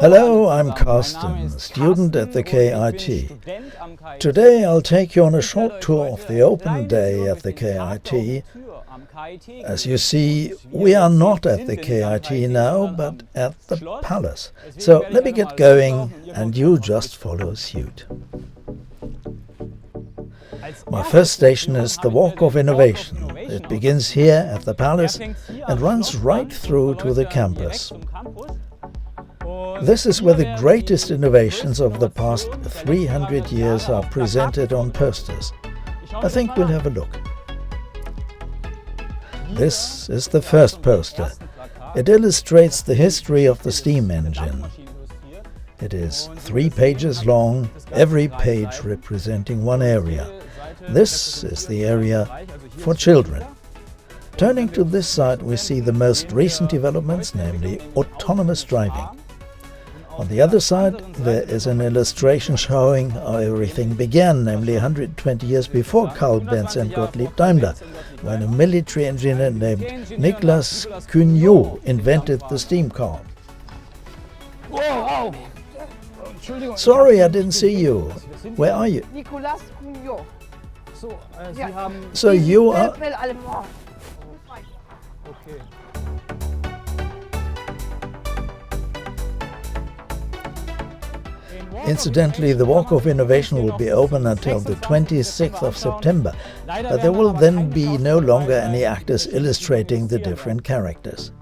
Hello, I'm Carsten, student at the KIT. Today I'll take you on a short tour of the open day at the KIT. As you see, we are not at the KIT now, but at the palace. So let me get going and you just follow suit. My first station is the Walk of Innovation. It begins here at the palace and runs right through to the campus. This is where the greatest innovations of the past 300 years are presented on posters. I think we'll have a look. This is the first poster. It illustrates the history of the steam engine. It is 3 pages long, every page representing one area. This is the area for children. Turning to this side, we see the most recent developments, namely autonomous driving. On the other side, there is an illustration showing how everything began, namely 120 years before Karl Benz and Gottlieb Daimler, when a military engineer named Nicolas Cugnot invented the steam car. Wow. Sorry, I didn't see you. Where are you? Nicolas Cugnot. So you are... Okay. Incidentally, the Walk of Innovation will be open until the 26th of September, but there will then be no longer any actors illustrating the different characters.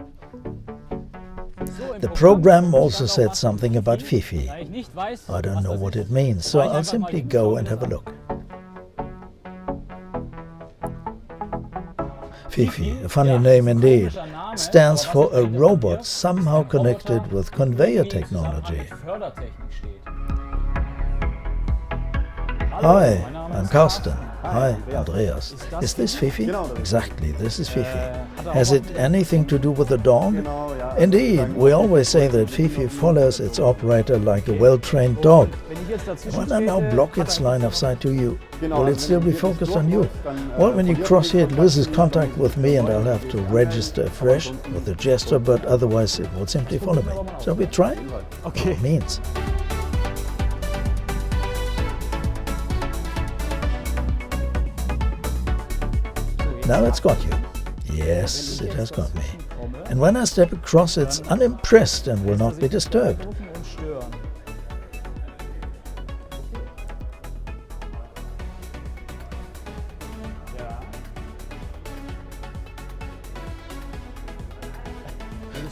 The program also said something about Fifi. I don't know what it means, so I'll simply go and have a look. Fifi, a funny name indeed, stands for a robot somehow connected with conveyor technology. Hi, I'm Carsten. Hi, Andreas. Is this Fifi? Exactly, this is Fifi. Has it anything to do with the dog? Indeed, we always say that Fifi follows its operator like a well-trained dog. When I now block its line of sight to you, will it still be focused on you? Well, when you cross here, it loses contact with me and I'll have to register afresh with a gesture, but otherwise it will simply follow me. Shall we try? Okay. By all means. Now it's got you. Yes, it has got me. And when I step across, it's unimpressed and will not be disturbed.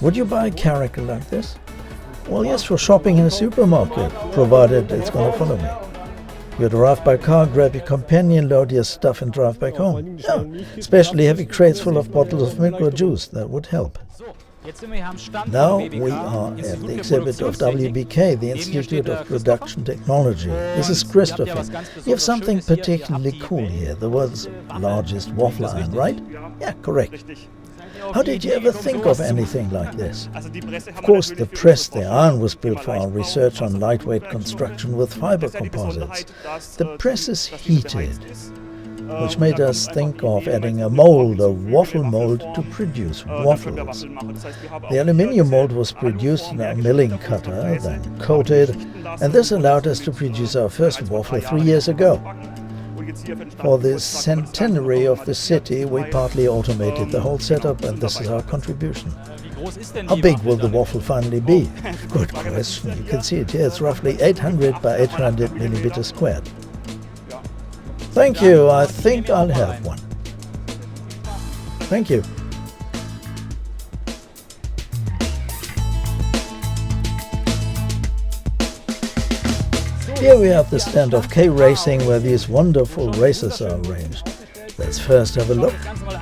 Would you buy a character like this? Well, yes, for shopping in a supermarket, provided it's going to follow me. You'd arrive by car, grab your companion, load your stuff and drive back home. Yeah, especially heavy crates full of bottles of milk or juice, that would help. Now we are at the exhibit of WBK, the Institute of Production Technology. This is Christopher. You have something particularly cool here, the world's largest waffle iron, right? Yeah, correct. How did you ever think of anything like this? Of course, the press, the iron, was built for our research on lightweight construction with fiber composites. The press is heated, which made us think of adding a mold, a waffle mold, to produce waffles. The aluminium mold was produced in our milling cutter, then coated, and this allowed us to produce our first waffle 3 years ago. For the centenary of the city, we partly automated the whole setup, and this is our contribution. How big will the waffle finally be? Good question. You can see it here. It's roughly 800 by 800 millimeters squared. Thank you. I think I'll have one. Thank you. Here we have the stand of K-Racing, where these wonderful races are arranged. Let's first have a look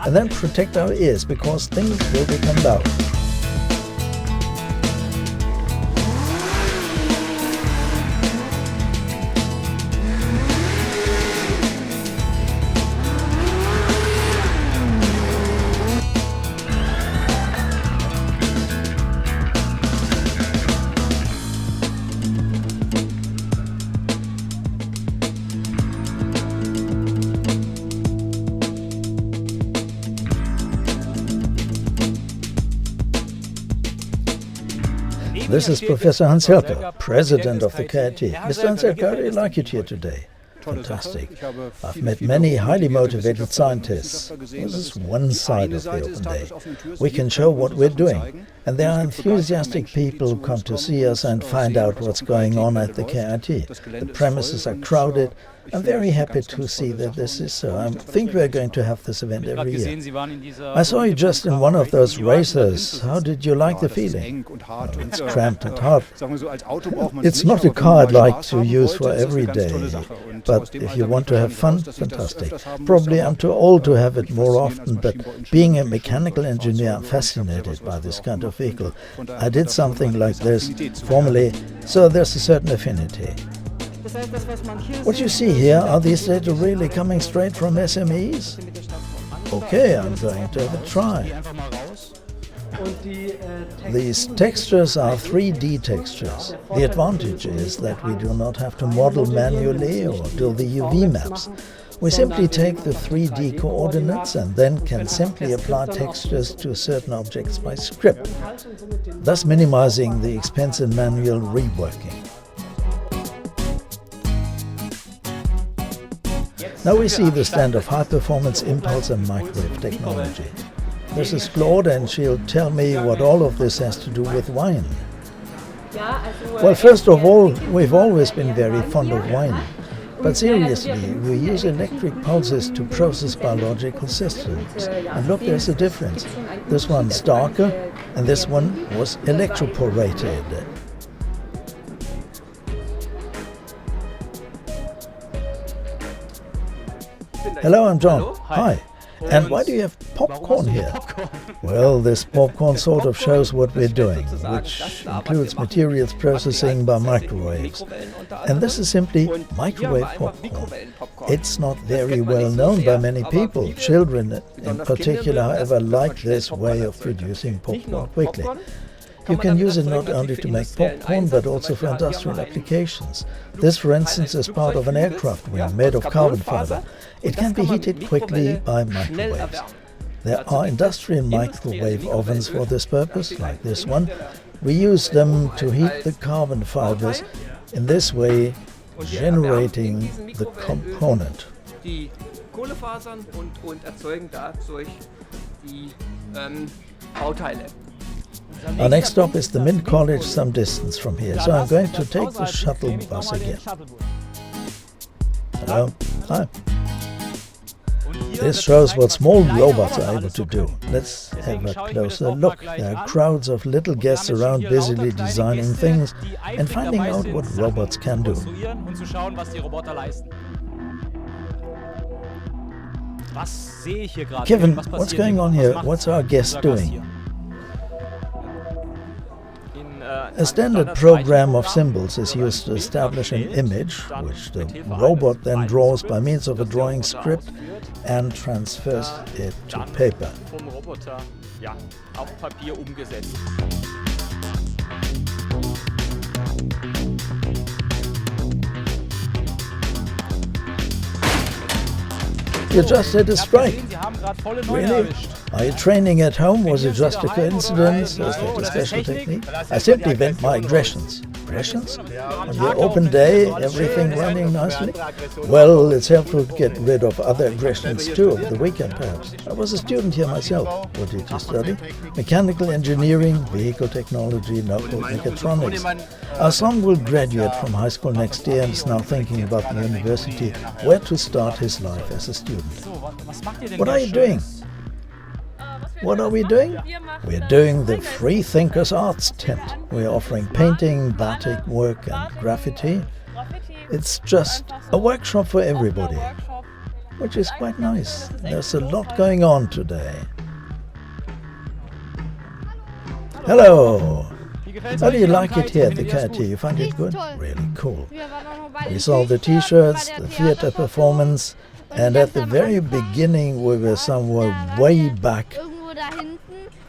and then protect our ears, because things will become loud. This is Professor Hans Helker, President of the KIT. Mr. Hans Helker, I really like it here today. Fantastic. I've met many highly motivated scientists. This is one side of the open day. We can show what we're doing. And there are enthusiastic people who come to see us and find out what's going on at the KIT. The premises are crowded. I'm very happy to see that this is so. I think we're going to have this event every year. I saw you just in one of those racers. How did you like the feeling? Oh, it's cramped and hot. It's not a car I'd like to use for every day. But if you want to have fun, fantastic. Probably I'm too old to have it more often, but being a mechanical engineer, I'm fascinated by this kind of vehicle. I did something like this formerly, so there's a certain affinity. What you see here, are these data really coming straight from SMEs? Okay, I'm going to have a try. These textures are 3D textures. The advantage is that we do not have to model manually or do the UV maps. We simply take the 3D coordinates and then can simply apply textures to certain objects by script, thus minimizing the expense in manual reworking. Now we see the stand of high-performance impulse and microwave technology. This is Claude, and she'll tell me what all of this has to do with wine. Well, first of all, we've always been very fond of wine. But seriously, we use electric pulses to process biological systems. And look, there's a difference. This one's darker, and this one was electroporated. Hello, I'm John. Hi. And why do you have popcorn here? Well, this popcorn sort of shows what we're doing, which includes materials processing by microwaves. And this is simply microwave popcorn. It's not very well known by many people. Children in particular, however, like this way of producing popcorn quickly. You can use it not only to make popcorn, but also for industrial applications. This, for instance, is part of an aircraft wing made of carbon fiber. It can be heated quickly by microwaves. There are industrial microwave ovens for this purpose, like this one. We use them to heat the carbon fibers, in this way generating the component. Our next stop is the Mint College, some distance from here, so I'm going to take the shuttle bus again. Hello? Hi. This shows what small robots are able to do. Let's have a closer look. There are crowds of little guests around busily designing things and finding out what robots can do. Kevin, what's going on here? What's our guest doing? A standard program of symbols is used to establish an image, which the robot then draws by means of a drawing script and transfers it to paper. You just had a strike. Really? Are you training at home? Was it just a coincidence? Is that a special technique? I simply vent my aggressions. Aggressions? On your open day, everything running nicely? Well, it's helpful to get rid of other aggressions too, over the weekend perhaps. I was a student here myself. What did you study? Mechanical engineering, vehicle technology, mechatronics. Our son will graduate from high school next year and is now thinking about the university, where to start his life as a student. What are you doing? What are we doing? We're doing the Free Thinkers Arts Tent. We're offering painting, batik work and graffiti. It's just a workshop for everybody, which is quite nice. There's a lot going on today. Hello! How do you like it here at the KIT? You find it good? Really cool. We saw the t-shirts, the theater performance, and at the very beginning we were somewhere way back,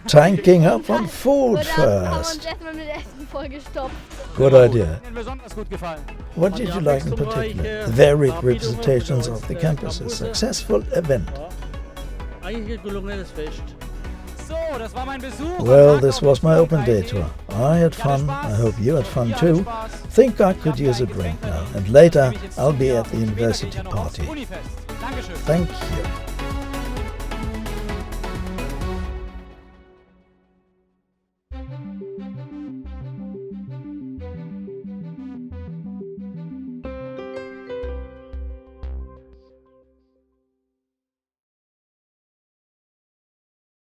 tanking up on food first. Good idea. What did you like in particular? Varied representations of the campus. A successful event. Well, this was my open day tour. I had fun. I hope you had fun too. Think I could use a drink now. And later I'll be at the university party. Thank you.